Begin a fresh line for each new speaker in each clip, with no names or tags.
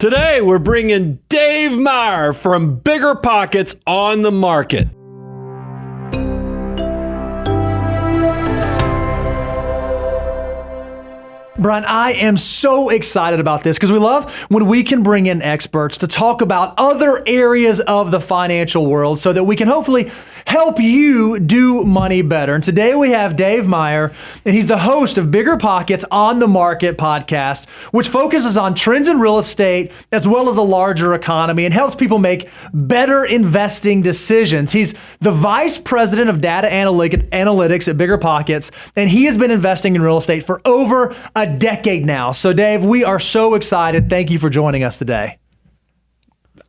Today, we're bringing Dave Meyer from BiggerPockets on the market.
Brian, I am so excited about this because we love when we can bring in experts to talk about other areas of the financial world so that we can hopefully help you do money better. And today we have Dave Meyer, and he's the host of BiggerPockets on the Market podcast, which focuses on trends in real estate as well as the larger economy and helps people make better investing decisions. He's the vice president of data analytics at BiggerPockets, and he has been investing in real estate for over a decade now. So Dave, we are so excited. Thank you for joining us today.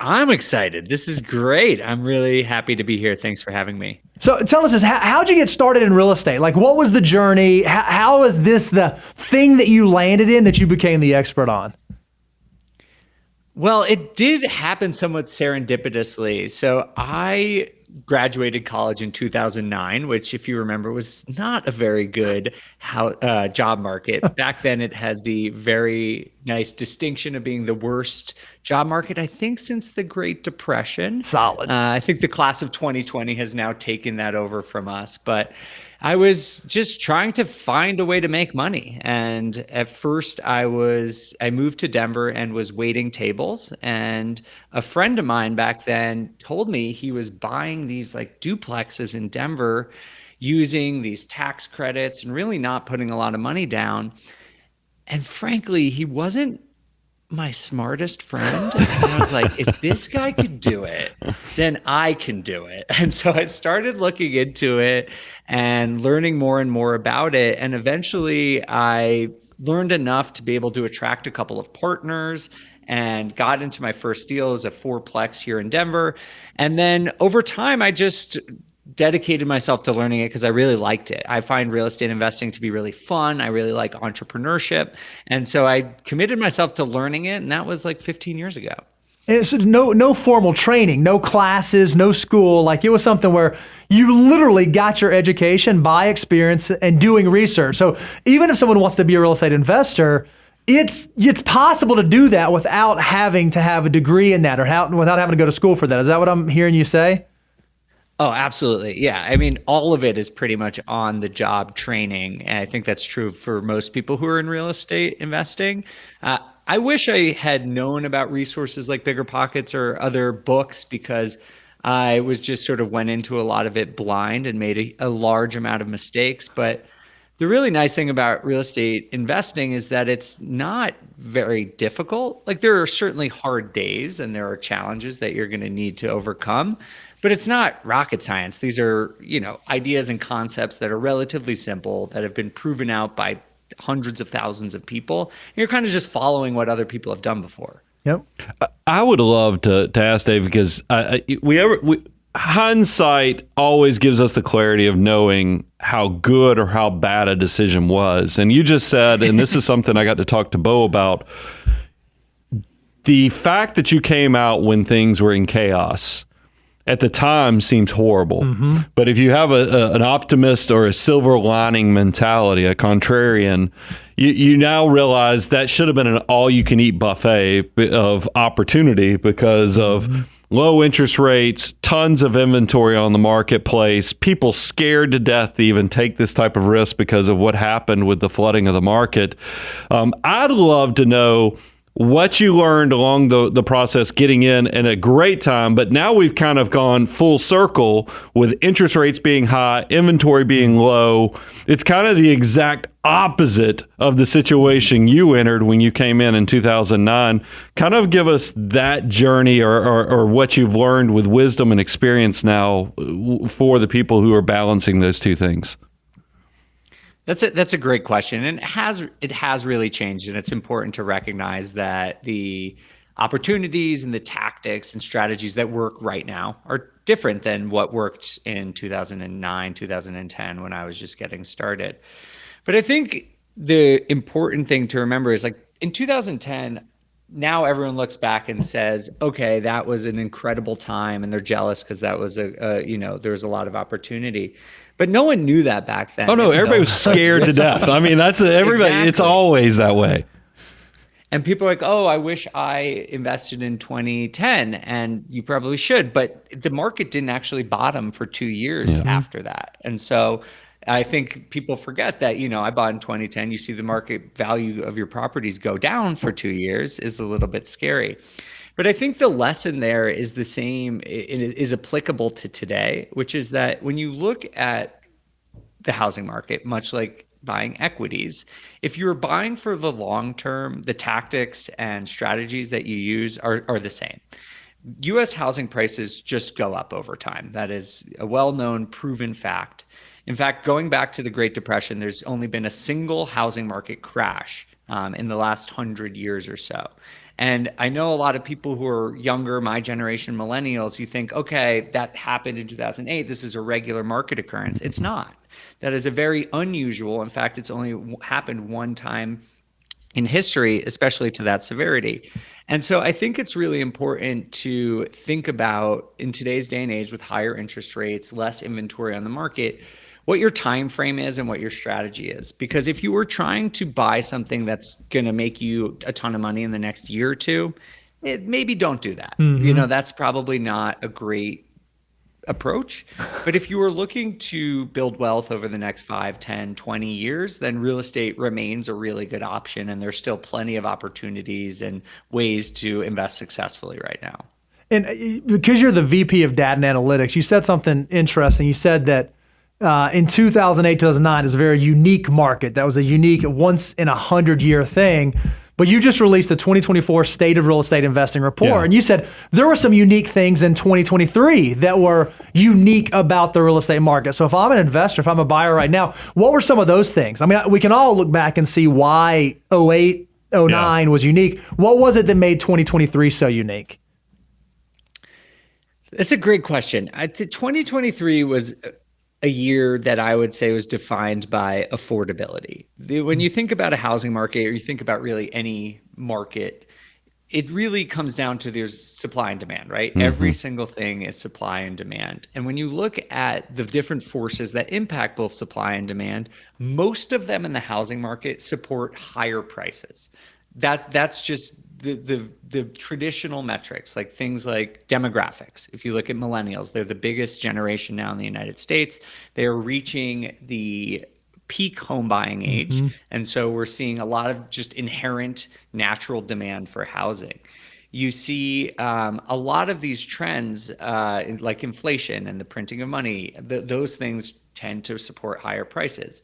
I'm excited. This is great. I'm really happy to be here. Thanks for having me.
So tell us this, how'd you get started in real estate? Like, what was the journey? How is this the thing that you landed in that you became the expert on?
Well, it did happen somewhat serendipitously. So I graduated college in 2009, which, if you remember, was not a very good job market. Back then, it had the very nice distinction of being the worst job market, I think, since the Great Depression.
Solid.
I think the class of 2020 has now taken that over from us. But I was just trying to find a way to make money. And at first I moved to Denver and was waiting tables. And a friend of mine back then told me he was buying these like duplexes in Denver using these tax credits and really not putting a lot of money down. And frankly, he wasn't my smartest friend. And I was like, if this guy could do it, then I can do it. And so I started looking into it and learning more and more about it. And eventually I learned enough to be able to attract a couple of partners and got into my first deal. It was a fourplex here in Denver. And then over time, I just dedicated myself to learning it because I really liked it. I find real estate investing to be really fun. I really like entrepreneurship. And so I committed myself to learning it. And that was like 15 years ago.
And so no formal training, no classes, no school. Like, it was something where you literally got your education by experience and doing research. So even if someone wants to be a real estate investor, it's possible to do that without having to have a degree in that or without having to go to school for that. Is that what I'm hearing you say?
Oh, absolutely. Yeah. I mean, all of it is pretty much on the job training. And I think that's true for most people who are in real estate investing. I wish I had known about resources like BiggerPockets or other books because I was just sort of went into a lot of it blind and made a large amount of mistakes. But the really nice thing about real estate investing is that it's not very difficult. Like, there are certainly hard days and there are challenges that you're going to need to overcome. But it's not rocket science. These are, ideas and concepts that are relatively simple, that have been proven out by hundreds of thousands of people. And you're kind of just following what other people have done before.
Yep.
I would love to ask Dave, because hindsight always gives us the clarity of knowing how good or how bad a decision was. And you just said, and this is something I got to talk to Bo about, the fact that you came out when things were in chaos at the time seems horrible. Mm-hmm. But if you have an optimist or a silver lining mentality, a contrarian, you now realize that should have been an all-you-can-eat buffet of opportunity because of low interest rates, tons of inventory on the marketplace, people scared to death to even take this type of risk because of what happened with the flooding of the market. I'd love to know what you learned along the process getting in a great time, but now we've kind of gone full circle with interest rates being high, inventory being low. It's kind of the exact opposite of the situation you entered when you came in 2009. Kind of give us that journey or what you've learned with wisdom and experience now for the people who are balancing those two things.
That's a great question, and it has really changed, and it's important to recognize that the opportunities and the tactics and strategies that work right now are different than what worked in 2009, 2010 when I was just getting started. But I think the important thing to remember is, like, in 2010, now everyone looks back and says, okay, that was an incredible time, and they're jealous because that was there was a lot of opportunity. But no one knew that back then.
Oh no, everybody was scared to death. I mean, that's everybody. Exactly. It's always that way.
And people are like, oh, I wish I invested in 2010. And you probably should. But the market didn't actually bottom for 2 years after that. And so I think people forget that, I bought in 2010. You see the market value of your properties go down for 2 years is a little bit scary. But I think the lesson there is the same, it is applicable to today, which is that when you look at the housing market, much like buying equities, if you're buying for the long term, the tactics and strategies that you use are the same. US housing prices just go up over time. That is a well-known, proven fact. In fact, going back to the Great Depression, there's only been a single housing market crash in the last 100 years or so. And I know a lot of people who are younger, my generation, millennials, you think, okay, that happened in 2008. This is a regular market occurrence. It's not. That is a very unusual. In fact, it's only happened one time in history, especially to that severity. And so I think it's really important to think about, in today's day and age with higher interest rates, less inventory on the market, what your time frame is and what your strategy is. Because if you were trying to buy something that's going to make you a ton of money in the next year or two, maybe don't do that. That's probably not a great approach. But if you are looking to build wealth over the next 5, 10, 20 years, then real estate remains a really good option. And there's still plenty of opportunities and ways to invest successfully right now.
And because you're the VP of Data and Analytics, you said something interesting. You said that in 2008, 2009 is a very unique market. That was a unique once in 100-year thing. But you just released the 2024 State of Real Estate Investing Report. And you said there were some unique things in 2023 that were unique about the real estate market. So if I'm an investor, if I'm a buyer right now, what were some of those things? I mean, we can all look back and see why 08, 09 was unique. What was it that made 2023 so unique?
That's a great question. 2023 was a year that I would say was defined by affordability. When you think about a housing market, or you think about really any market, it really comes down to there's supply and demand, right? Every single thing is supply and demand. And when you look at the different forces that impact both supply and demand, most of them in the housing market support higher prices. That's just the traditional metrics, like things like demographics. If you look at millennials, they're the biggest generation now in the United States. They are reaching the peak home buying age. And so we're seeing a lot of just inherent natural demand for housing. You see a lot of these trends like inflation and the printing of money, those things tend to support higher prices.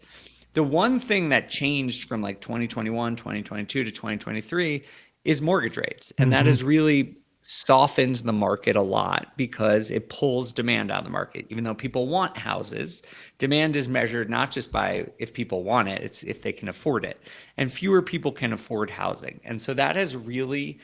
The one thing that changed from like 2021, 2022 to 2023 is mortgage rates. And that has really softened the market a lot because it pulls demand out of the market. Even though people want houses, demand is measured not just by if people want it, it's if they can afford it. And fewer people can afford housing. And so that has really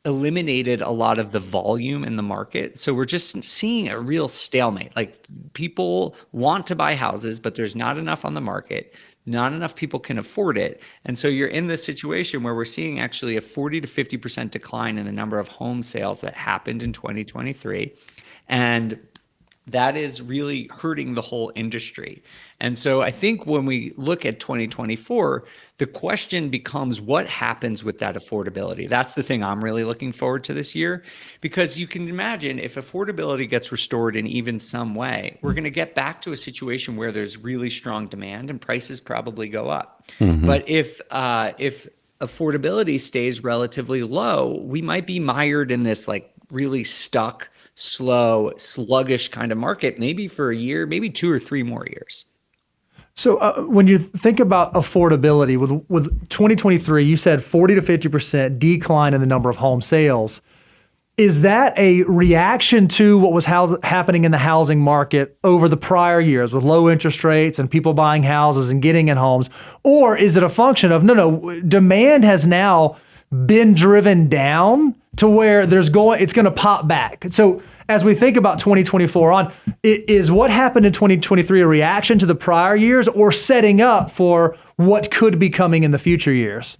eliminated a lot of the volume in the market. So we're just seeing a real stalemate. Like people want to buy houses, but there's not enough on the market. Not enough people can afford it. And so you're in this situation where we're seeing actually a 40 to 50% decline in the number of home sales that happened in 2023. And that is really hurting the whole industry. And so I think when we look at 2024, the question becomes what happens with that affordability? That's the thing I'm really looking forward to this year, because you can imagine if affordability gets restored in even some way, we're going to get back to a situation where there's really strong demand and prices probably go up. But if affordability stays relatively low, we might be mired in this like really stuck, slow, sluggish kind of market, maybe for a year, maybe 2 or 3 more years.
So when you think about affordability, with 2023, you said 40 to 50% decline in the number of home sales. Is that a reaction to what was happening in the housing market over the prior years with low interest rates and people buying houses and getting in homes? Or is it a function of, no, demand has now been driven down to where it's going to pop back? So as we think about 2024 on, is what happened in 2023 a reaction to the prior years or setting up for what could be coming in the future years?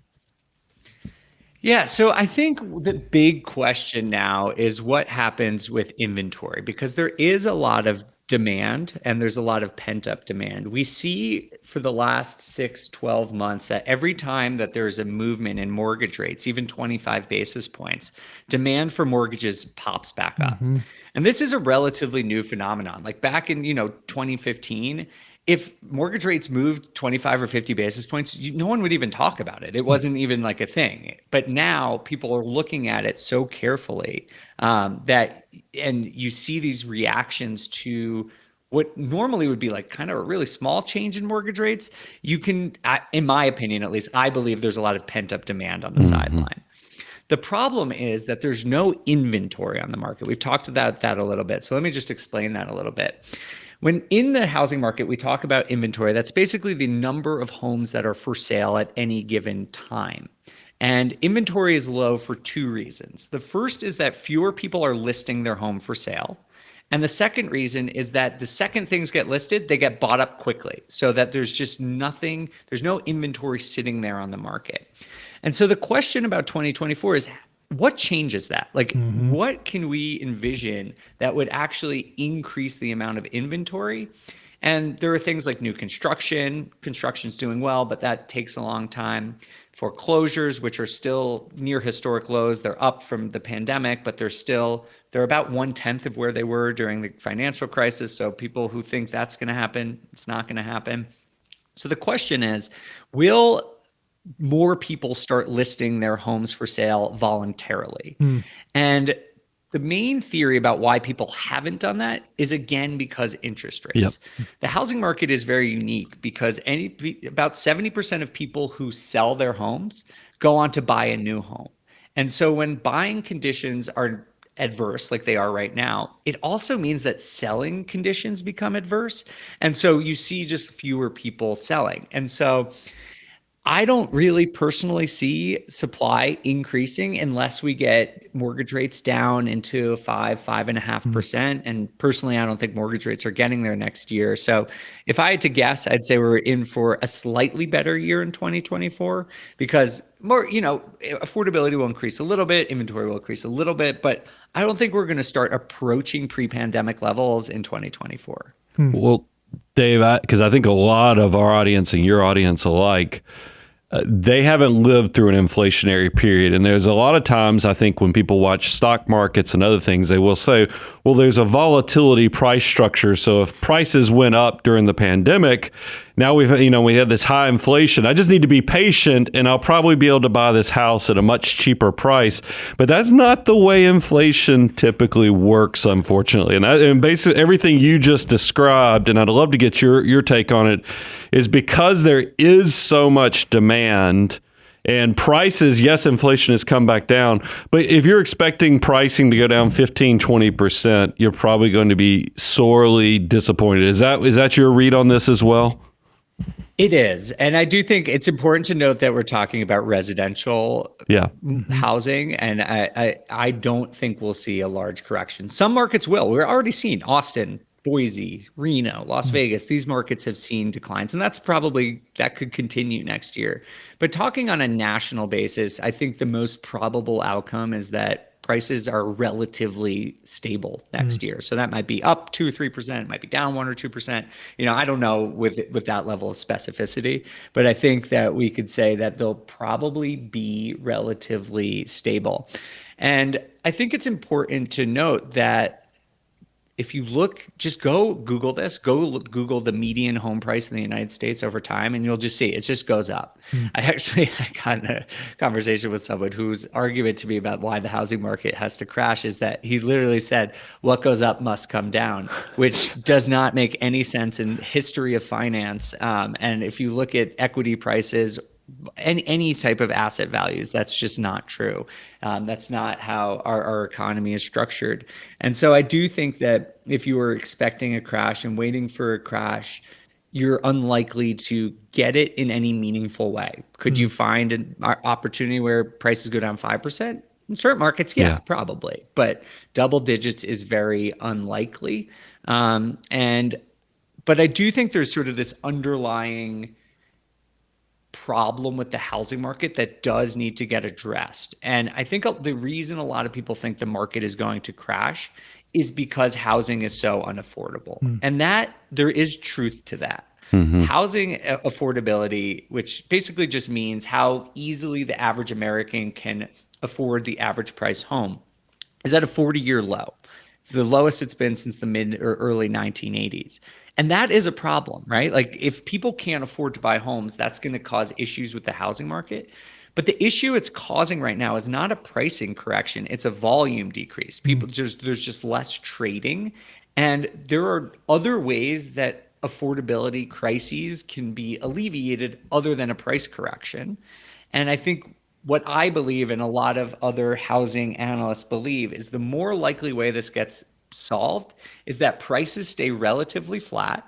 Yeah, so I think the big question now is what happens with inventory, because there is a lot of demand and there's a lot of pent up demand. We see for the last 6-12 months that every time that there's a movement in mortgage rates, even 25 basis points, demand for mortgages pops back up. And this is a relatively new phenomenon. Like back in, 2015, if mortgage rates moved 25 or 50 basis points, no one would even talk about it. It wasn't even like a thing. But now people are looking at it so carefully and you see these reactions to what normally would be like kind of a really small change in mortgage rates. You can, in my opinion, at least, I believe there's a lot of pent up demand on the sideline. The problem is that there's no inventory on the market. We've talked about that a little bit. So let me just explain that a little bit. When in the housing market, we talk about inventory, that's basically the number of homes that are for sale at any given time. And inventory is low for two reasons. The first is that fewer people are listing their home for sale. And the second reason is that the second things get listed, they get bought up quickly so that there's just nothing, there's no inventory sitting there on the market. And so the question about 2024 is, what changes that? Like, what can we envision that would actually increase the amount of inventory? And there are things like new construction. Construction's doing well, but that takes a long time. Foreclosures, which are still near historic lows, they're up from the pandemic, but they're about 1/10 of where they were during the financial crisis. So people who think that's going to happen, it's not going to happen. So the question is, will more people start listing their homes for sale voluntarily? And the main theory about why people haven't done that is, again, because interest rates. The housing market is very unique because about 70% of people who sell their homes go on to buy a new home. And so when buying conditions are adverse like they are right now, it also means that selling conditions become adverse. And so you see just fewer people selling. And so I don't really personally see supply increasing unless we get mortgage rates down into 5.5%. And personally, I don't think mortgage rates are getting there next year. So if I had to guess, I'd say we're in for a slightly better year in 2024 because affordability will increase a little bit, inventory will increase a little bit, but I don't think we're going to start approaching pre-pandemic levels in 2024.
Well, Dave, because I think a lot of our audience and your audience alike, they haven't lived through an inflationary period. And there's a lot of times, I think, when people watch stock markets and other things, they will say, well, there's a volatility price structure. So if prices went up during the pandemic, now we had this high inflation. I just need to be patient and I'll probably be able to buy this house at a much cheaper price. But that's not the way inflation typically works, unfortunately. And basically everything you just described, and I'd love to get your take on it, is because there is so much demand and prices, yes, inflation has come back down. But if you're expecting pricing to go down 15, 20%, you're probably going to be sorely disappointed. Is that your read on this as well?
It is. And I do think it's important to note that we're talking about residential housing. And I don't think we'll see a large correction. Some markets will. We're already seeing Austin, Boise, Reno, Las Vegas. These markets have seen declines. And that could continue next year. But talking on a national basis, I think the most probable outcome is that prices are relatively stable next year. So that might be up 2 or 3%, it might be down 1 or 2%. I don't know with that level of specificity, but I think that we could say that they'll probably be relatively stable. And I think it's important to note that if you look, just go Google this, Google the median home price in the United States over time, and you'll just see it just goes up. I got in a conversation with someone whose argument to me about why the housing market has to crash is that he literally said, what goes up must come down, which does not make any sense in history of finance. And if you look at equity prices, any type of asset values, that's just not true. That's not how our economy is structured. And so I do think that if you were expecting a crash and waiting for a crash, you're unlikely to get it in any meaningful way. Could you find an opportunity where prices go down 5%? In certain markets, yeah, probably. But double digits is very unlikely. But I do think there's sort of this underlying problem with the housing market that does need to get addressed. And I think the reason a lot of people think the market is going to crash is because housing is so unaffordable. And that there is truth to that. Housing affordability, which basically just means how easily the average American can afford the average price home, is at a 40-year low. It's the lowest it's been since the mid or early 1980s. And that is a problem, right? Like if people can't afford to buy homes, that's going to cause issues with the housing market. But the issue it's causing right now is not a pricing correction, it's a volume decrease. There's just less trading. And there are other ways that affordability crises can be alleviated other than a price correction. And I think what I believe and a lot of other housing analysts believe is the more likely way this gets solved is that prices stay relatively flat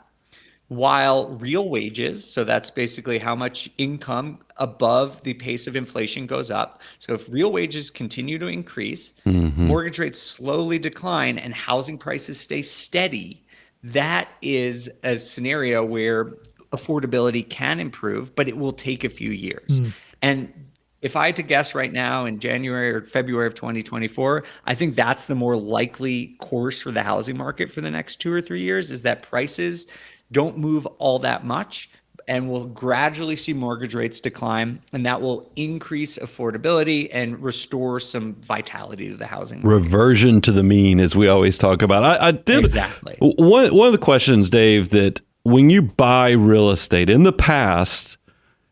while real wages, so that's basically how much income above the pace of inflation goes up. So if real wages continue to increase, mortgage rates slowly decline, and housing prices stay steady, that is a scenario where affordability can improve, but it will take a few years. And if I had to guess right now in January or February of 2024, I think that's the more likely course for the housing market for the next 2 or 3 years, is that prices don't move all that much and we'll gradually see mortgage rates decline, and that will increase affordability and restore some vitality to the housing market.
Reversion to the mean, as we always talk about. I did
exactly.
One of the questions, Dave, that when you buy real estate in the past,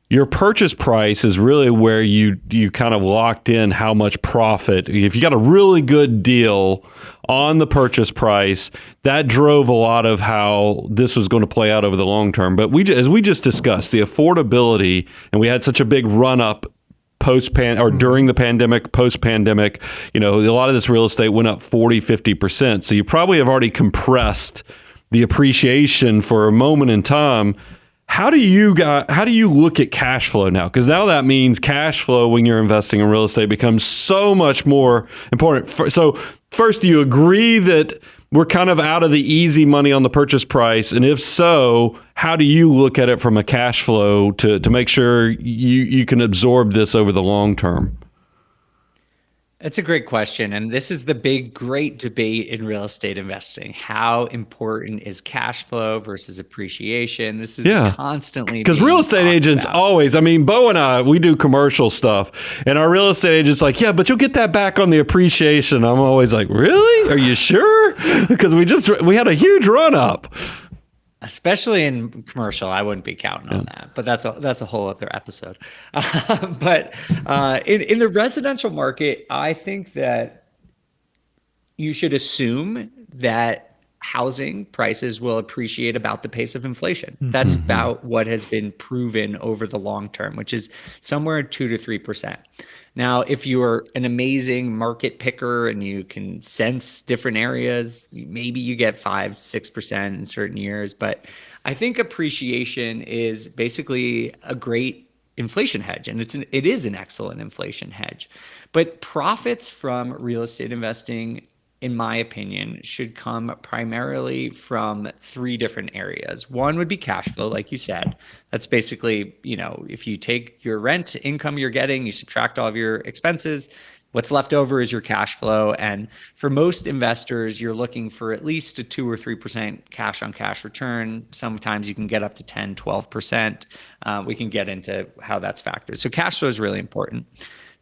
your purchase price is really where you kind of locked in how much profit. If you got a really good deal on the purchase price, that drove a lot of how this was going to play out over the long term. But as we just discussed, the affordability, and we had such a big run up during the pandemic, post-pandemic, a lot of this real estate went up 40-50%. So you probably have already compressed the appreciation for a moment in time. How do you look at cash flow now? Because now that means cash flow when you're investing in real estate becomes so much more important. So first, do you agree that we're kind of out of the easy money on the purchase price? And if so, how do you look at it from a cash flow to make sure you can absorb this over the long term?
That's a great question. And this is the great debate in real estate investing. How important is cash flow versus appreciation? This is constantly
because real estate agents always, Bo and I, we do commercial stuff, and our real estate agent's like, yeah, but you'll get that back on the appreciation. I'm always like, really? Are you sure? Because we had a huge run up.
Especially in commercial, I wouldn't be counting on that, but that's a whole other episode. But in the residential market, I think that you should assume that housing prices will appreciate about the pace of inflation. That's about what has been proven over the long term, which is somewhere 2 to 3%. Now, if you're an amazing market picker and you can sense different areas, maybe you get 5-6% in certain years. But I think appreciation is basically a great inflation hedge, and it is an excellent inflation hedge. But profits from real estate investing, in my opinion, should come primarily from 3 different areas. One would be cash flow, like you said. That's basically, if you take your rent income you're getting, you subtract all of your expenses, what's left over is your cash flow. And for most investors, you're looking for at least a 2 or 3% cash on cash return. Sometimes you can get up to 10, 12%. We can get into how that's factored. So cash flow is really important.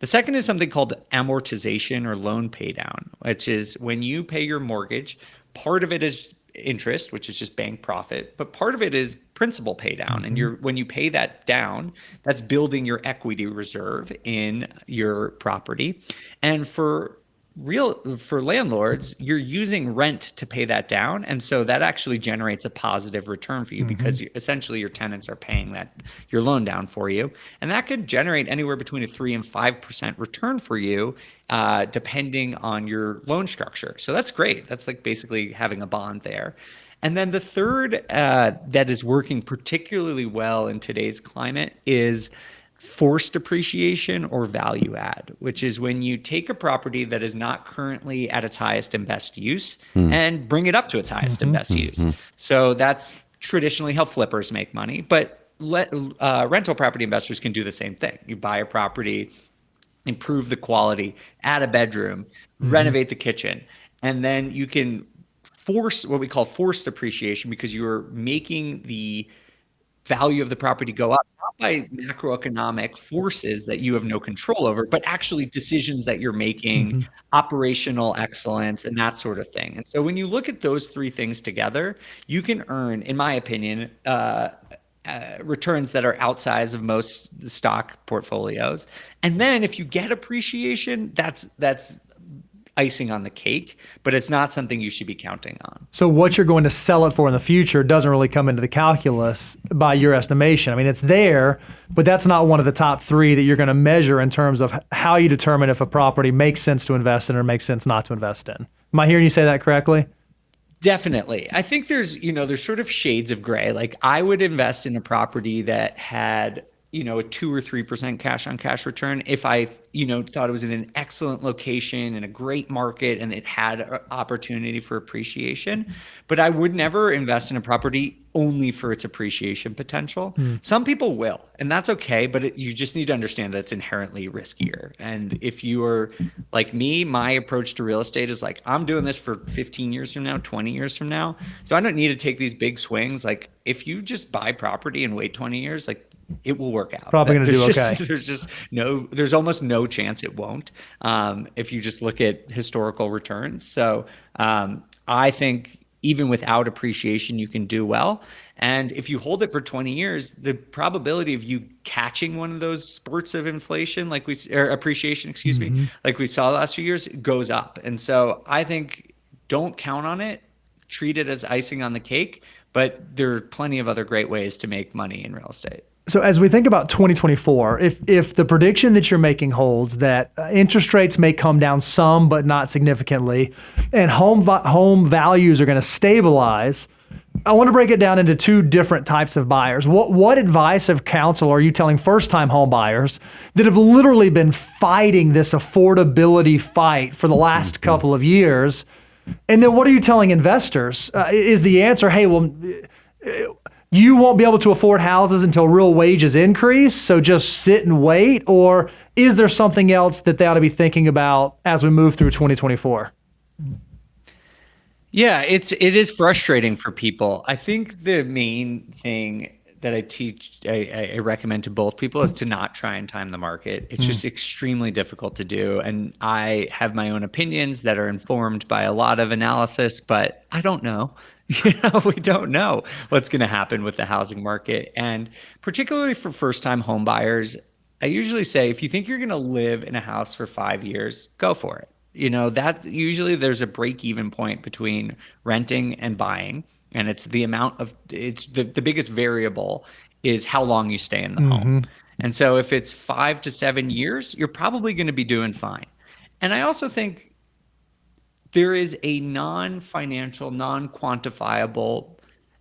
The second is something called amortization or loan pay down, which is when you pay your mortgage, part of it is interest, which is just bank profit, but part of it is principal pay down. And when you pay that down, that's building your equity reserve in your property. And for landlords, you're using rent to pay that down. And so that actually generates a positive return for you because essentially your tenants are paying your loan down for you. And that could generate anywhere between a 3 and 5% return for you, depending on your loan structure. So that's great. That's like basically having a bond there. And then the third that is working particularly well in today's climate is forced appreciation or value add, which is when you take a property that is not currently at its highest and best use and bring it up to its highest and best use. So that's traditionally how flippers make money. But rental property investors can do the same thing. You buy a property, improve the quality, add a bedroom, renovate the kitchen, and then you can force what we call forced appreciation, because you're making the value of the property go up, not by macroeconomic forces that you have no control over, but actually decisions that you're making, operational excellence, and that sort of thing. And so when you look at those three things together, you can earn, in my opinion, returns that are outsized of most stock portfolios. And then if you get appreciation, that's icing on the cake, but it's not something you should be counting on.
So what you're going to sell it for in the future doesn't really come into the calculus by your estimation. I mean, it's there, but that's not one of the top three that you're going to measure in terms of how you determine if a property makes sense to invest in or makes sense not to invest in. Am I hearing you say that correctly?
Definitely. I think there's sort of shades of gray. Like, I would invest in a property that had, a 2 or 3% cash on cash return if I, thought it was in an excellent location in a great market and it had opportunity for appreciation. But I would never invest in a property only for its appreciation potential. Some people will, and that's okay, but you just need to understand that it's inherently riskier. And if you are like me, my approach to real estate is like, I'm doing this for 15 years from now, 20 years from now. So I don't need to take these big swings. Like, if you just buy property and wait 20 years, like, it will work out.
Probably going to do okay.
There's almost no chance it won't, if you just look at historical returns. So I think even without appreciation, you can do well. And if you hold it for 20 years, the probability of you catching one of those spurts of inflation, or appreciation, excuse me, like we saw the last few years, goes up. And so I think don't count on it. Treat it as icing on the cake. But there are plenty of other great ways to make money in real estate.
So as we think about 2024, if the prediction that you're making holds, that interest rates may come down some, but not significantly, and home values are going to stabilize, I want to break it down into two different types of buyers. What advice of counsel are you telling first-time home buyers that have literally been fighting this affordability fight for the last couple of years? And then what are you telling investors? Is the answer, hey, well, you won't be able to afford houses until real wages increase, so just sit and wait? Or is there something else that they ought to be thinking about as we move through 2024?
Yeah, it is frustrating for people. I think the main thing that I recommend to both people is to not try and time the market. It's just extremely difficult to do. And I have my own opinions that are informed by a lot of analysis, but I don't know. We don't know what's going to happen with the housing market. And particularly for first-time home buyers, I usually say, if you think you're going to live in a house for 5 years, go for it. That usually there's a break-even point between renting and buying. And it's the biggest variable is how long you stay in the home. And so if it's 5 to 7 years, you're probably going to be doing fine. And I also think there is a non-financial, non-quantifiable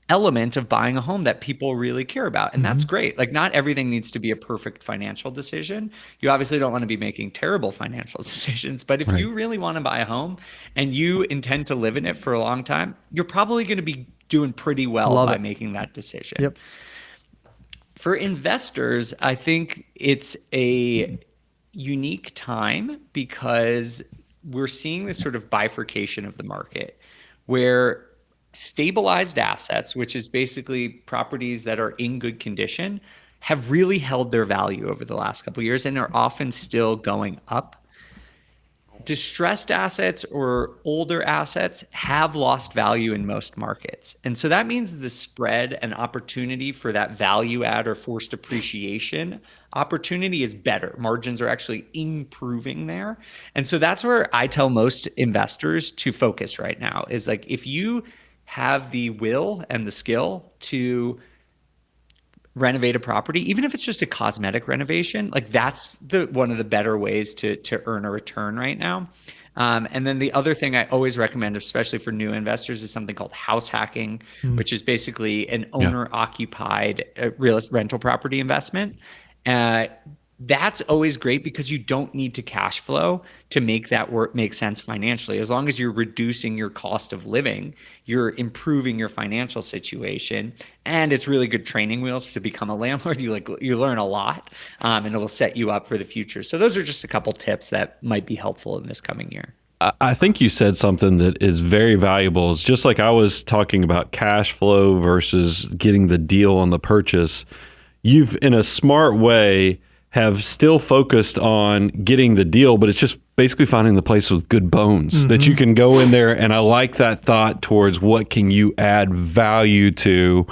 element of buying a home that people really care about. And that's great. Like, not everything needs to be a perfect financial decision. You obviously don't want to be making terrible financial decisions, but if you really want to buy a home and you intend to live in it for a long time, you're probably going to be doing pretty well by making that decision.
Yep.
For investors, I think it's a unique time because we're seeing this sort of bifurcation of the market where stabilized assets, which is basically properties that are in good condition, have really held their value over the last couple of years and are often still going up. Distressed assets or older assets have lost value in most markets. And so that means the spread and opportunity for that value add or forced appreciation opportunity is better. Margins are actually improving there. And so that's where I tell most investors to focus right now, is like, if you have the will and the skill to renovate a property, even if it's just a cosmetic renovation, like, that's one of the better ways to earn a return right now. And then the other thing I always recommend, especially for new investors, is something called house hacking, which is basically an owner-occupied rental property investment. that's always great because you don't need to cash flow to make that work make sense financially. As long as you're reducing your cost of living, you're improving your financial situation, and it's really good training wheels to become a landlord. You learn a lot, and it will set you up for the future. So those are just a couple tips that might be helpful in this coming year.
I think you said something that is very valuable. It's just like I was talking about cash flow versus getting the deal on the purchase. You've, in a smart way, have still focused on getting the deal, but it's just basically finding the place with good bones that you can go in there. And I like that thought towards what can you add value to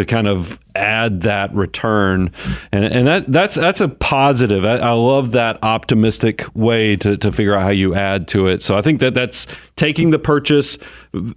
kind of add that return. And that's a positive. I love that optimistic way to figure out how you add to it. So I think that's taking the purchase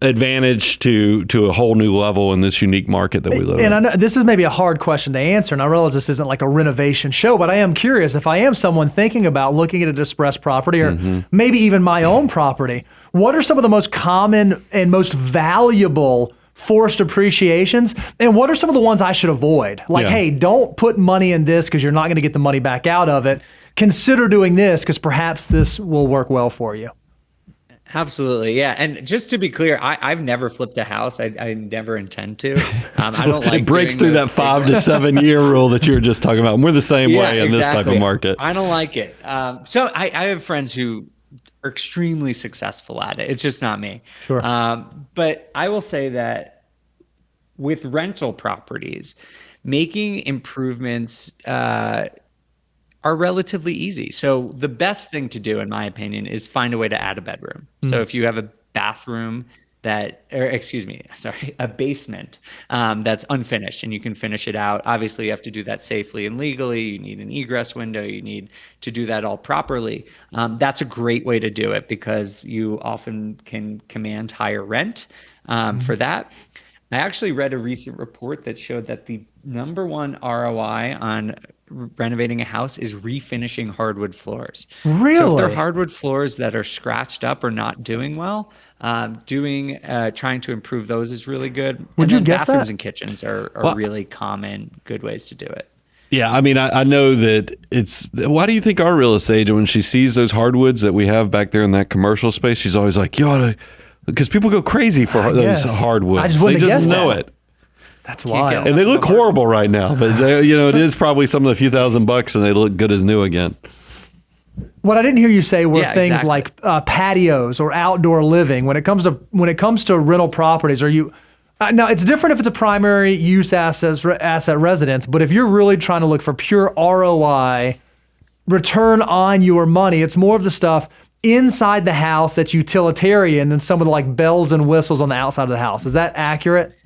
advantage to a whole new level in this unique market that we live in.
And I know this is maybe a hard question to answer, and I realize this isn't like a renovation show, but I am curious, if I am someone thinking about looking at a distressed property or maybe even my own property, what are some of the most common and most valuable forced appreciations, and what are some of the ones I should avoid? Like, hey, don't put money in this because you're not going to get the money back out of it. Consider doing this because perhaps this will work well for you.
Absolutely. Yeah. And just to be clear, I've never flipped a house. I never intend to. I don't like
it breaks through that 5 to 7 year rule that you were just talking about. And we're the same way in this type of market.
I don't like it. So I have friends who are extremely successful at it. It's just not me.
Sure.
But I will say that with rental properties, making improvements are relatively easy. So the best thing to do, in my opinion, is find a way to add a bedroom. So if you have a bathroom a basement that's unfinished and you can finish it out, obviously you have to do that safely and legally. You need an egress window. You need to do that all properly. That's a great way to do it because you often can command higher rent for that. I actually read a recent report that showed that the number one ROI on renovating a house is refinishing hardwood floors.
Really?
So if they're hardwood floors that are scratched up or not doing well, trying to improve those is really good.
Would you guess
bathrooms
that?
and kitchens are really common, good ways to do it.
Yeah, I mean, I know that it's. Why do you think our real estate agent, when she sees those hardwoods that we have back there in that commercial space, she's always like, you ought to, because people go crazy for those hardwoods.
I just wouldn't
they
have
just
guessed
know
that.
it.
That's wild.
And they look horrible right now, but it is probably some of the few $1,000 and they look good as new again.
What I didn't hear you say were things like patios or outdoor living. When it comes to rental properties, are you now? It's different if it's a primary use asset residence, but if you're really trying to look for pure ROI, return on your money, it's more of the stuff inside the house that's utilitarian than some of the like bells and whistles on the outside of the house. Is that accurate?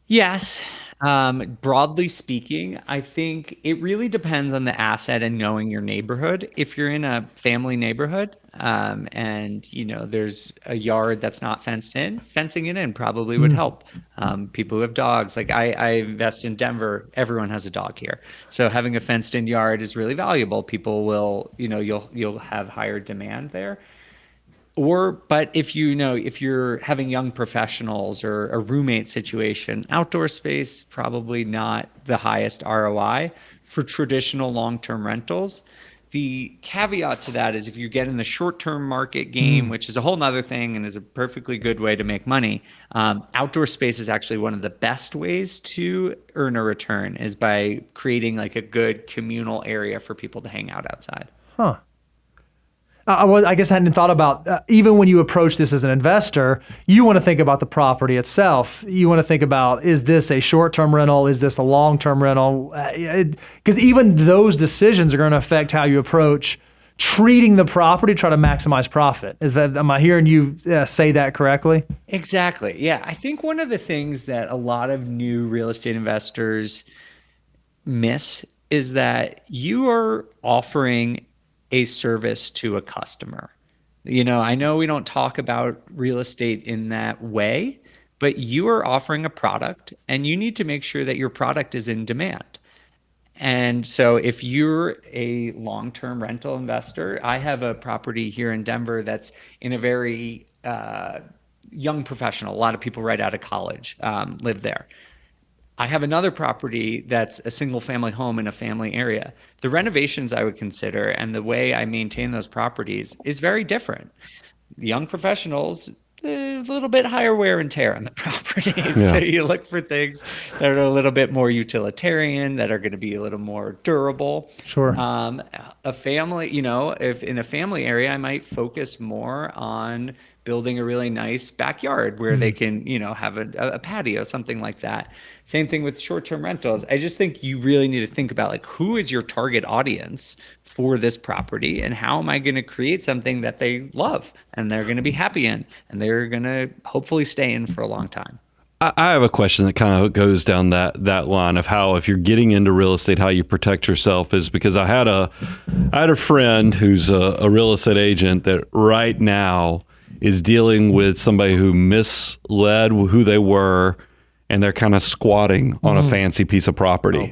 Yes. Broadly speaking, I think it really depends on the asset and knowing your neighborhood. If you're in a family neighborhood, and there's a yard that's not fenced in, fencing it in probably would help. People who have dogs, like I invest in Denver, everyone has a dog here. So having a fenced in yard is really valuable. People will, you'll have higher demand there. But if you're having young professionals or a roommate situation, outdoor space, probably not the highest ROI for traditional long-term rentals. The caveat to that is if you get in the short-term market game, which is a whole nother thing and is a perfectly good way to make money, outdoor space is actually one of the best ways to earn a return is by creating like a good communal area for people to hang out outside.
Huh. I guess I hadn't thought about, even when you approach this as an investor, you want to think about the property itself. You want to think about, is this a short-term rental? Is this a long-term rental? Because even those decisions are going to affect how you approach treating the property, try to maximize profit. Am I hearing you say that correctly?
Exactly. Yeah. I think one of the things that a lot of new real estate investors miss is that you are offering a service to a customer. I know we don't talk about real estate in that way, but you are offering a product and you need to make sure that your product is in demand. And so if you're a long-term rental investor, I have a property here in Denver that's in a very young professional. A lot of people right out of college live there. I have another property that's a single family home in a family area. The renovations I would consider and the way I maintain those properties is very different. Young professionals, a little bit higher wear and tear on the properties. So
Yeah.
you look for things that are a little bit more utilitarian, that are going to be a little more durable.
Sure.
A family, if in a family area, I might focus more on building a really nice backyard where they can, have a patio, something like that. Same thing with short-term rentals. I just think you really need to think about like, who is your target audience for this property, and how am I going to create something that they love and they're going to be happy in and they're going to hopefully stay in for a long time.
I have a question that kind of goes down that line of how, if you're getting into real estate, how you protect yourself, is because I had a friend who's a real estate agent that right now is dealing with somebody who misled who they were, and they're kind of squatting on a fancy piece of property.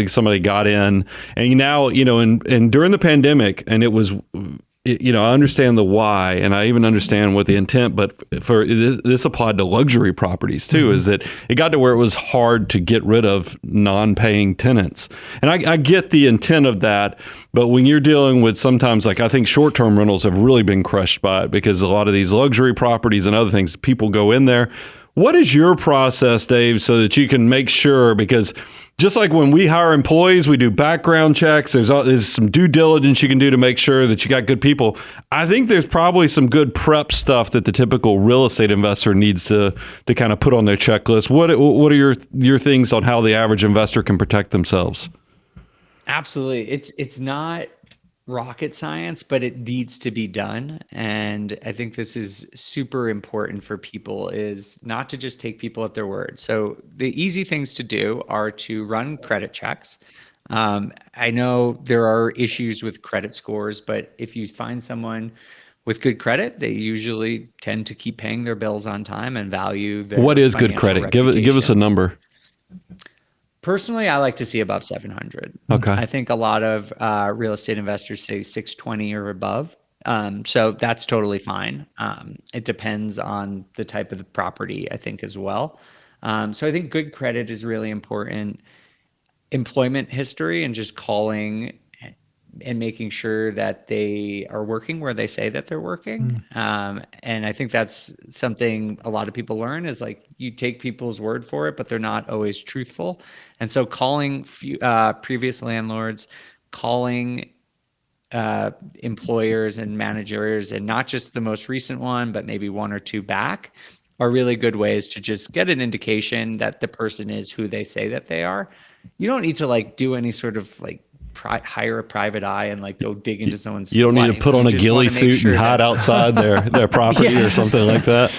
Somebody got in, and now, and during the pandemic, and it was, I understand the why, and I even understand what the intent, but for this applied to luxury properties too, is that it got to where it was hard to get rid of non-paying tenants. And I get the intent of that, but when you're dealing with sometimes, like, I think short-term rentals have really been crushed by it, because a lot of these luxury properties and other things, people go in there. What is your process, Dave, so that you can make sure, because just like when we hire employees, we do background checks. There's some due diligence you can do to make sure that you got good people. I think there's probably some good prep stuff that the typical real estate investor needs to kind of put on their checklist. What are your things on how the average investor can protect themselves?
Absolutely. It's not rocket science, but it needs to be done. And I think this is super important for people, is not to just take people at their word. So the easy things to do are to run credit checks. I know there are issues with credit scores, but if you find someone with good credit, they usually tend to keep paying their bills on time and value their
What is good
financial
credit? Give us a number.
Personally, I like to see above 700.
Okay.
I think a lot of real estate investors say 620 or above. So that's totally fine. It depends on the type of the property, I think, as well. So I think good credit is really important. Employment history, and just calling and making sure that they are working where they say that they're working. And I think that's something a lot of people learn, is like, you take people's word for it, but they're not always truthful. And so calling previous landlords, calling employers and managers, and not just the most recent one, but maybe one or two back, are really good ways to just get an indication that the person is who they say that they are. You don't need to like do any sort of like hire a private eye and like go dig into someone's
You don't need to
life.
put on
You
a
just
ghillie
wanna make
suit
sure
and hide
that-
outside their property or something like that.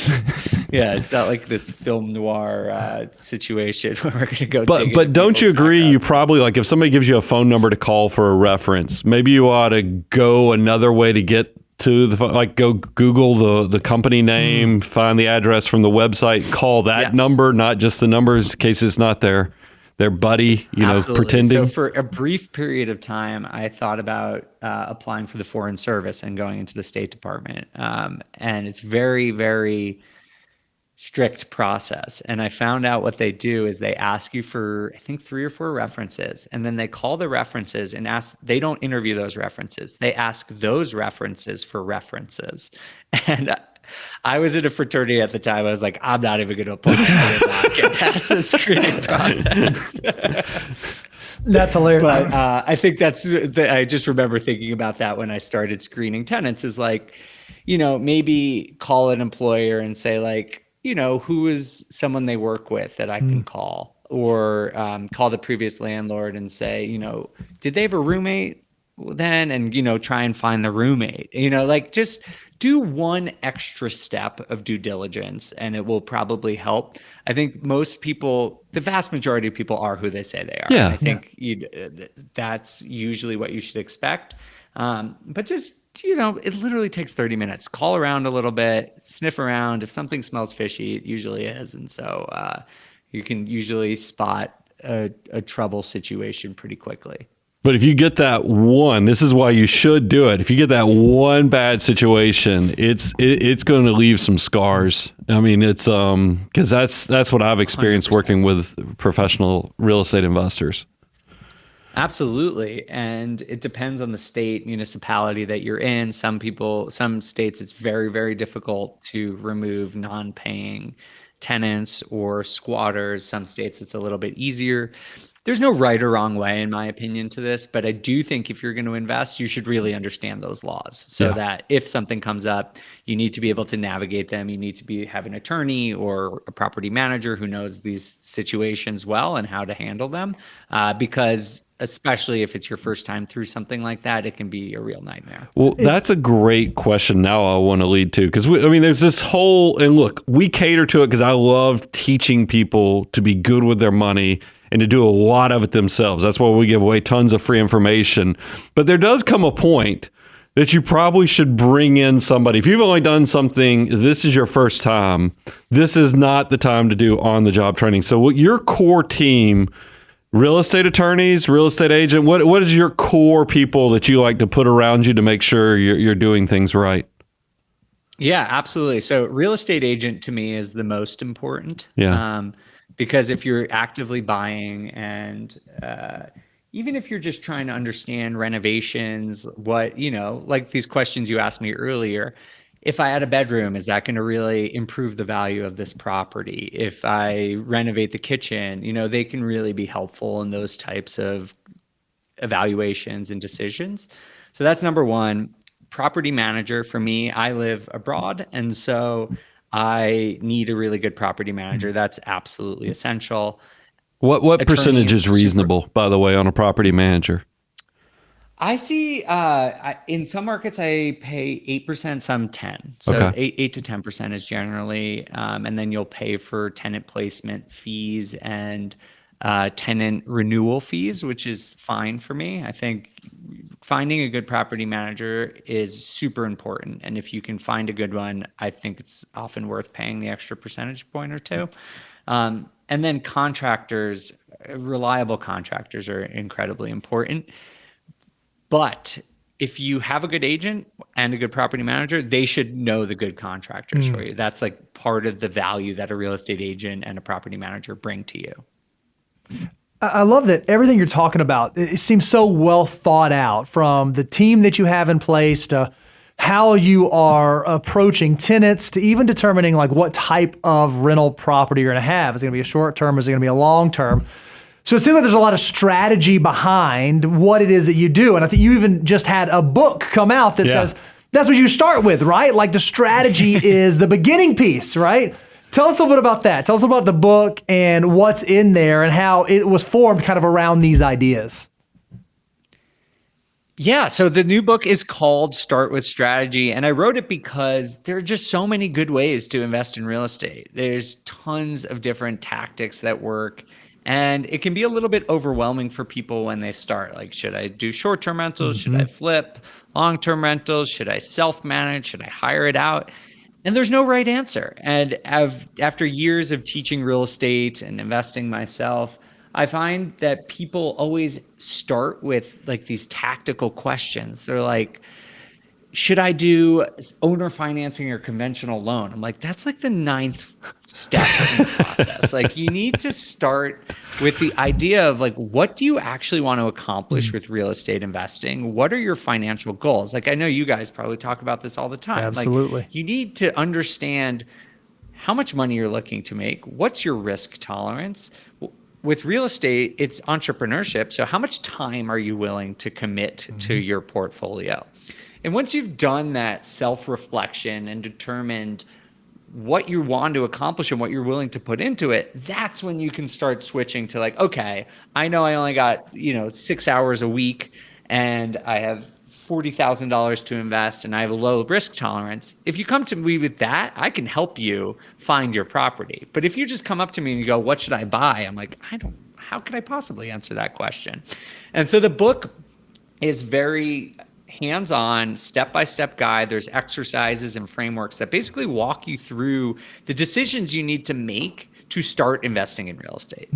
Yeah, it's not like this film noir situation where we're gonna go. dig
But
into
don't you
people's
agree? You
backgrounds.
probably, like, if somebody gives you a phone number to call for a reference, maybe you ought to go another way to get to the phone, like go Google the company name, find the address from the website, call that
Yes.
number, not just the numbers, in case it's not their buddy,
Absolutely.
pretending.
So for a brief period of time, I thought about applying for the Foreign Service and going into the State Department. And it's very, very strict process. And I found out what they do is they ask you for, I think, 3 or 4 references. And then they call the references and ask, they don't interview those references. They ask those references for references. And I was in a fraternity at the time. I was like, I'm not even going to apply. I'm not get past the screening process.
That's hilarious.
But I think I just remember thinking about that when I started screening tenants, is like, maybe call an employer and say like, who is someone they work with that I can call, or call the previous landlord and say, did they have a roommate then? And, try and find the roommate, like just do one extra step of due diligence, and it will probably help. I think most people, the vast majority of people, are who they say they are.
Yeah.
And I think that's usually what you should expect. But just, it literally takes 30 minutes. Call around a little bit, sniff around. If something smells fishy, it usually is. And so you can usually spot a trouble situation pretty quickly.
But if you get that one, this is why you should do it. If you get that one bad situation, it's going to leave some scars. I mean, it's because that's what I've experienced
100%.
working with professional real estate investors.
Absolutely. And it depends on the state, municipality that you're in. Some states, it's very, very difficult to remove non-paying tenants or squatters. Some states, it's a little bit easier. There's no right or wrong way, in my opinion, to this, but I do think if you're going to invest, you should really understand those laws so that if something comes up, you need to be able to navigate them. You need to have an attorney or a property manager who knows these situations well and how to handle them, because especially if it's your first time through something like that, it can be a real nightmare.
Well, that's a great question now I want to lead to, because there's this whole, and look, we cater to it because I love teaching people to be good with their money and to do a lot of it themselves. That's why we give away tons of free information. But there does come a point that you probably should bring in somebody. If you've only done something, this is your first time, this is not the time to do on-the-job training. So what your core team, real estate attorneys, real estate agent, what is your core people that you like to put around you to make sure you're doing things right?
Yeah, absolutely. So real estate agent to me is the most important.
Yeah.
Because if you're actively buying and even if you're just trying to understand renovations, like these questions you asked me earlier, if I add a bedroom, is that going to really improve the value of this property? If I renovate the kitchen, they can really be helpful in those types of evaluations and decisions. So that's number one. Property manager for me, I live abroad, and so I need a really good property manager. That's absolutely essential.
What percentage is reasonable, by the way, on a property manager?
I see in some markets I pay 8%, some 10. So
Okay.
8 to 10% is generally, and then you'll pay for tenant placement fees and tenant renewal fees, which is fine for me. I think finding a good property manager is super important. And if you can find a good one, I think it's often worth paying the extra percentage point or two. And then contractors, reliable contractors are incredibly important. But if you have a good agent and a good property manager, they should know the good contractors for you. That's like part of the value that a real estate agent and a property manager bring to you.
I love that everything you're talking about, it seems so well thought out, from the team that you have in place to how you are approaching tenants to even determining like what type of rental property you're going to have. Is it going to be a short term? Is it going to be a long term? So it seems like there's a lot of strategy behind what it is that you do. And I think you even just had a book come out that says that's what you start with, right? Like the strategy is the beginning piece, right? Tell us a little bit about that. Tell us about the book and what's in there and how it was formed kind of around these ideas.
Yeah, so the new book is called Start with Strategy, and I wrote it because there are just so many good ways to invest in real estate. There's tons of different tactics that work, and it can be a little bit overwhelming for people when they start. Like, should I do short-term rentals? Should I flip? Long-term rentals? Should I self-manage? Should I hire it out? And there's no right answer. And after years of teaching real estate and investing myself, I find that people always start with like these tactical questions. They're like, should I do owner financing or conventional loan? I'm like, that's like the 9th step in the process. Like, you need to start with the idea of like, what do you actually want to accomplish with real estate investing? What are your financial goals? Like, I know you guys probably talk about this all the time.
Absolutely.
Like, you need to understand how much money you're looking to make. What's your risk tolerance? With real estate, it's entrepreneurship. So how much time are you willing to commit to your portfolio? And once you've done that self-reflection and determined what you want to accomplish and what you're willing to put into it, that's when you can start switching to like, okay, I know I only got, 6 hours a week and I have $40,000 to invest and I have a low risk tolerance. If you come to me with that, I can help you find your property. But if you just come up to me and you go, what should I buy? I'm like, how could I possibly answer that question? And so the book is very hands-on, step-by-step guide. There's exercises and frameworks that basically walk you through the decisions you need to make to start investing in real estate.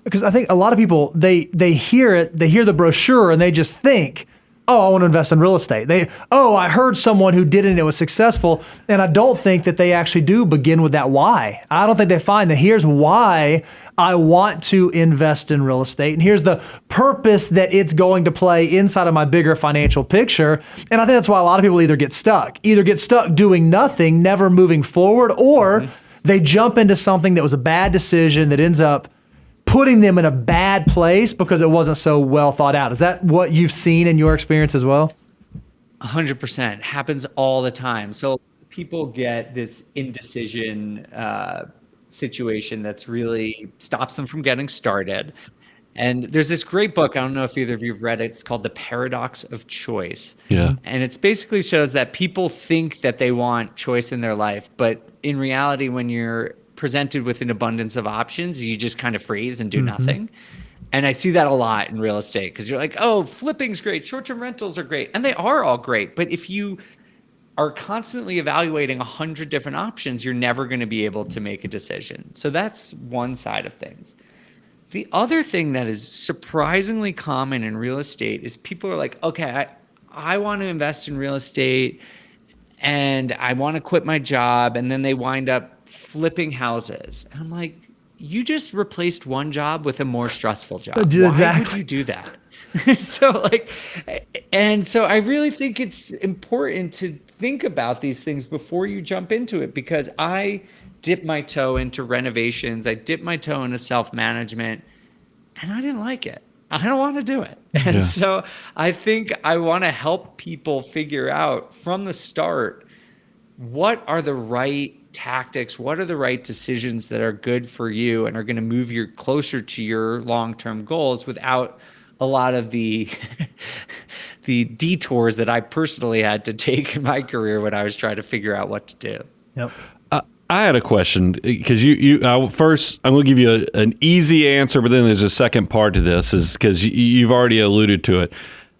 because I think a lot of people, they hear it, they hear the brochure and they just think, oh, I want to invest in real estate. I heard someone who did it and it was successful. And I don't think that they actually do begin with that why. I don't think they find that here's why I want to invest in real estate. And here's the purpose that it's going to play inside of my bigger financial picture. And I think that's why a lot of people either get stuck doing nothing, never moving forward, or they jump into something that was a bad decision that ends up putting them in a bad place because it wasn't so well thought out. Is that what you've seen in your experience as well?
100% happens all the time. So people get this indecision situation that's really stops them from getting started. And there's this great book, I don't know if either of you have read it, it's called The Paradox of Choice.
Yeah.
And it basically shows that people think that they want choice in their life, but in reality, when you're presented with an abundance of options, you just kind of freeze and do nothing. And I see that a lot in real estate because you're like, oh, flipping's great, short-term rentals are great, and they are all great. But if you are constantly evaluating 100 different options, you're never going to be able to make a decision. So that's one side of things. The other thing that is surprisingly common in real estate is people are like, okay, I want to invest in real estate and I want to quit my job, and then they wind up flipping houses. And I'm like, you just replaced one job with a more stressful job.
Exactly.
Why would you do that? So I really think it's important to think about these things before you jump into it, because I dipped my toe into renovations. I dipped my toe into self-management, and I didn't like it. I don't want to do it. And so I think I want to help people figure out from the start, what are the right tactics, what are the right decisions that are good for you and are going to move you closer to your long-term goals without a lot of the the detours that I personally had to take in my career when I was trying to figure out what to do.
Yep.
I had a question because first I'm going to give you an easy answer, but then there's a second part to this, is because you've already alluded to it.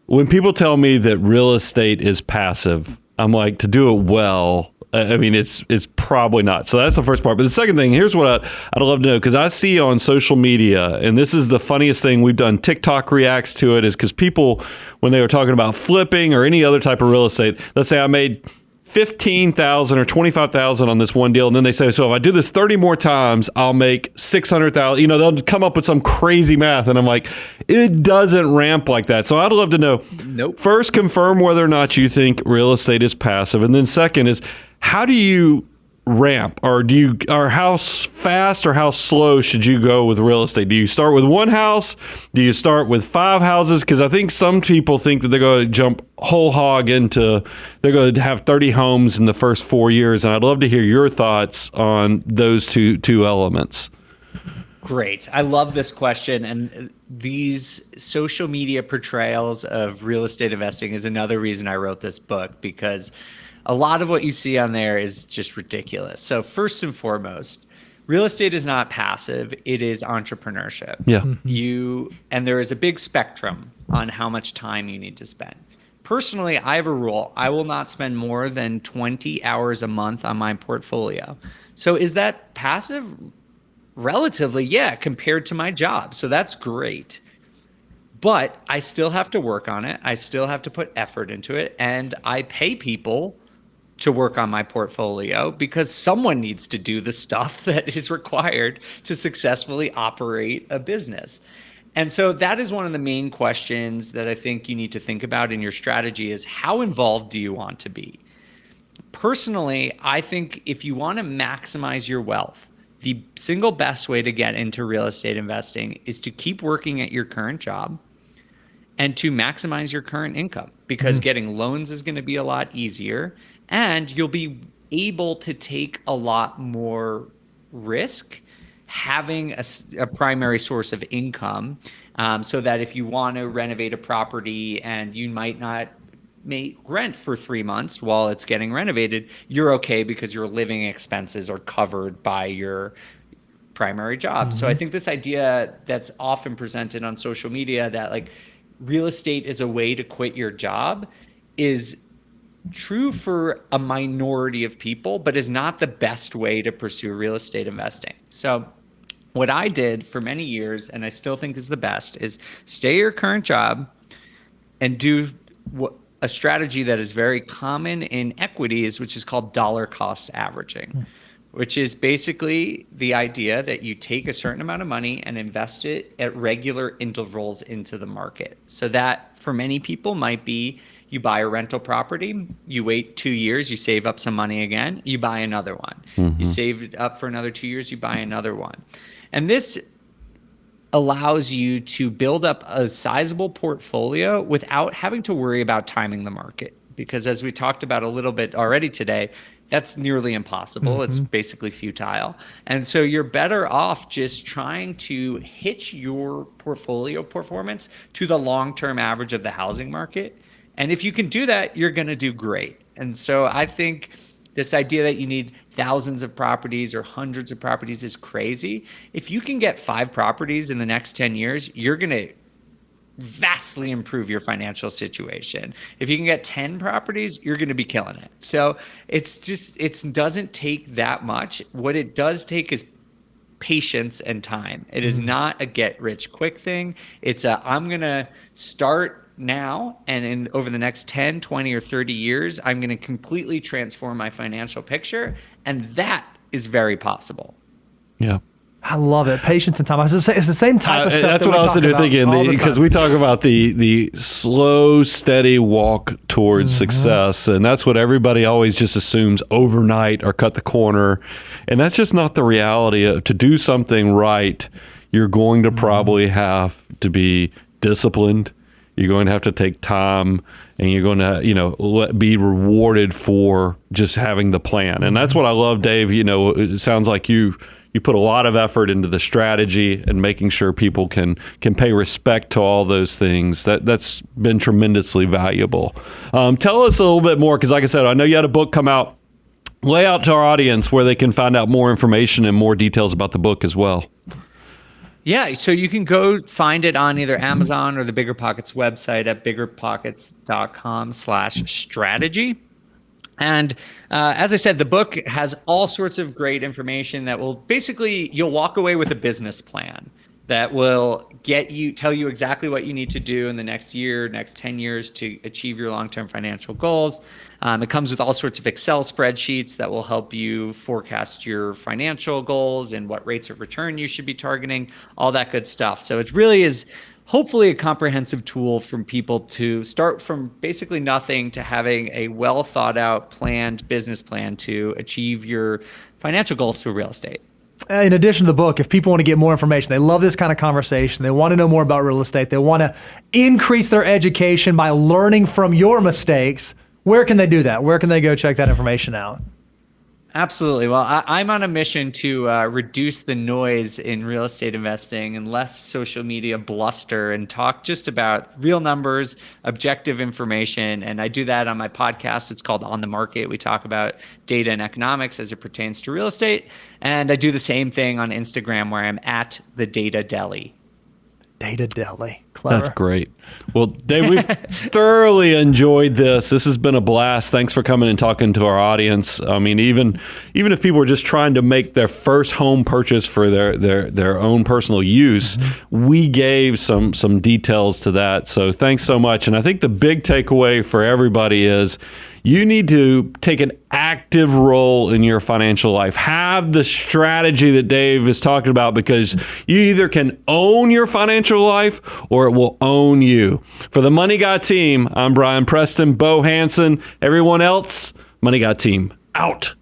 When people tell me that real estate is passive, I'm like, to do it well, I mean, it's probably not. So that's the first part. But the second thing, here's what I'd love to know, because I see on social media, and this is the funniest thing, we've done TikTok reacts to it, is because people, when they were talking about flipping or any other type of real estate, let's say I made $15,000 or $25,000 on this one deal, and then they say, so if I do this 30 more times, I'll make $600,000. They'll come up with some crazy math, and I'm like, it doesn't ramp like that. So I'd love to know.
Nope.
First, confirm whether or not you think real estate is passive, and then second is, how do you ramp, or how fast or how slow should you go with real estate? Do you start with one house? Do you start with 5 houses? Because I think some people think that they're going to jump whole hog they're going to have 30 homes in the first 4 years. And I'd love to hear your thoughts on those two elements.
Great. I love this question. And these social media portrayals of real estate investing is another reason I wrote this book, because a lot of what you see on there is just ridiculous. So first and foremost, real estate is not passive. It is entrepreneurship.
Yeah.
And there is a big spectrum on how much time you need to spend. Personally, I have a rule. I will not spend more than 20 hours a month on my portfolio. So is that passive? Relatively, yeah, compared to my job. So that's great. But I still have to work on it. I still have to put effort into it. And I pay people to work on my portfolio because someone needs to do the stuff that is required to successfully operate a business. And so that is one of the main questions that I think you need to think about in your strategy, is how involved do you want to be? Personally, I think if you want to maximize your wealth, the single best way to get into real estate investing is to keep working at your current job and to maximize your current income, because getting loans is going to be a lot easier, and you'll be able to take a lot more risk having a primary source of income, so that if you want to renovate a property and you might not make rent for 3 months while it's getting renovated, you're okay because your living expenses are covered by your primary job. So I think this idea that's often presented on social media that like real estate is a way to quit your job is true for a minority of people, but is not the best way to pursue real estate investing. So What I did for many years, and I still think is the best, is stay at your current job and do a strategy that is very common in equities, which is called dollar cost averaging, which is basically the idea that you take a certain amount of money and invest it at regular intervals into the market. So that for many people might be you buy a rental property, you wait 2 years, you save up some money again, you buy another one. You save it up for another 2 years, you buy another one. And this allows you to build up a sizable portfolio without having to worry about timing the market. Because as we talked about a little bit already today, that's nearly impossible. It's basically futile. And so you're better off just trying to hitch your portfolio performance to the long-term average of the housing market. And if you can do that, you're going to do great. And so I think this idea that you need thousands of properties or hundreds of properties is crazy. If you can get 5 properties in the next 10 years, you're going to vastly improve your financial situation. If you can get 10 properties, you're going to be killing it. So it doesn't take that much. What it does take is patience and time. It is not a get rich quick thing. It's I'm going to start now, and over the next 10, 20, or 30 years, I'm going to completely transform my financial picture. And that is very possible.
Yeah.
I love it. Patience and time. It's the same type of stuff.
That's what I was sitting thinking, because we talk about the slow, steady walk towards success. And that's what everybody always just assumes overnight or cut the corner. And that's just not the reality. To do something right, you're going to probably have to be disciplined. You're going to have to take time, and you're going to, be rewarded for just having the plan. And that's what I love, Dave. It sounds like you put a lot of effort into the strategy and making sure people can pay respect to all those things. That's been tremendously valuable. Tell us a little bit more, because like I said, I know you had a book come out. Lay out to our audience where they can find out more information and more details about the book as well.
Yeah, so you can go find it on either Amazon or the BiggerPockets website at biggerpockets.com/strategy. And as I said, the book has all sorts of great information that will basically, you'll walk away with a business plan that will tell you exactly what you need to do in the next year, next 10 years to achieve your long-term financial goals. It comes with all sorts of Excel spreadsheets that will help you forecast your financial goals and what rates of return you should be targeting, all that good stuff. So it really is hopefully a comprehensive tool from people to start from basically nothing to having a well thought out, planned business plan to achieve your financial goals through real estate.
In addition to the book, if people want to get more information, they love this kind of conversation, they want to know more about real estate, they want to increase their education by learning from your mistakes, where can they do that? Where can they go check that information out?
Absolutely. Well, I'm on a mission to reduce the noise in real estate investing and less social media bluster and talk just about real numbers, objective information. And I do that on my podcast. It's called On the Market. We talk about data and economics as it pertains to real estate. And I do the same thing on Instagram, where I'm at the Data Deli.
Data Deli. Clever.
That's great. Well, Dave, we've thoroughly enjoyed this. This has been a blast. Thanks for coming and talking to our audience. I mean, even if people are just trying to make their first home purchase for their own personal use, we gave some details to that. So thanks so much. And I think the big takeaway for everybody is you need to take an active role in your financial life. Have the strategy that Dave is talking about, because you either can own your financial life or it will own you. For the Money Guy team, I'm Brian Preston, Bo Hansen, everyone else, Money Guy team out.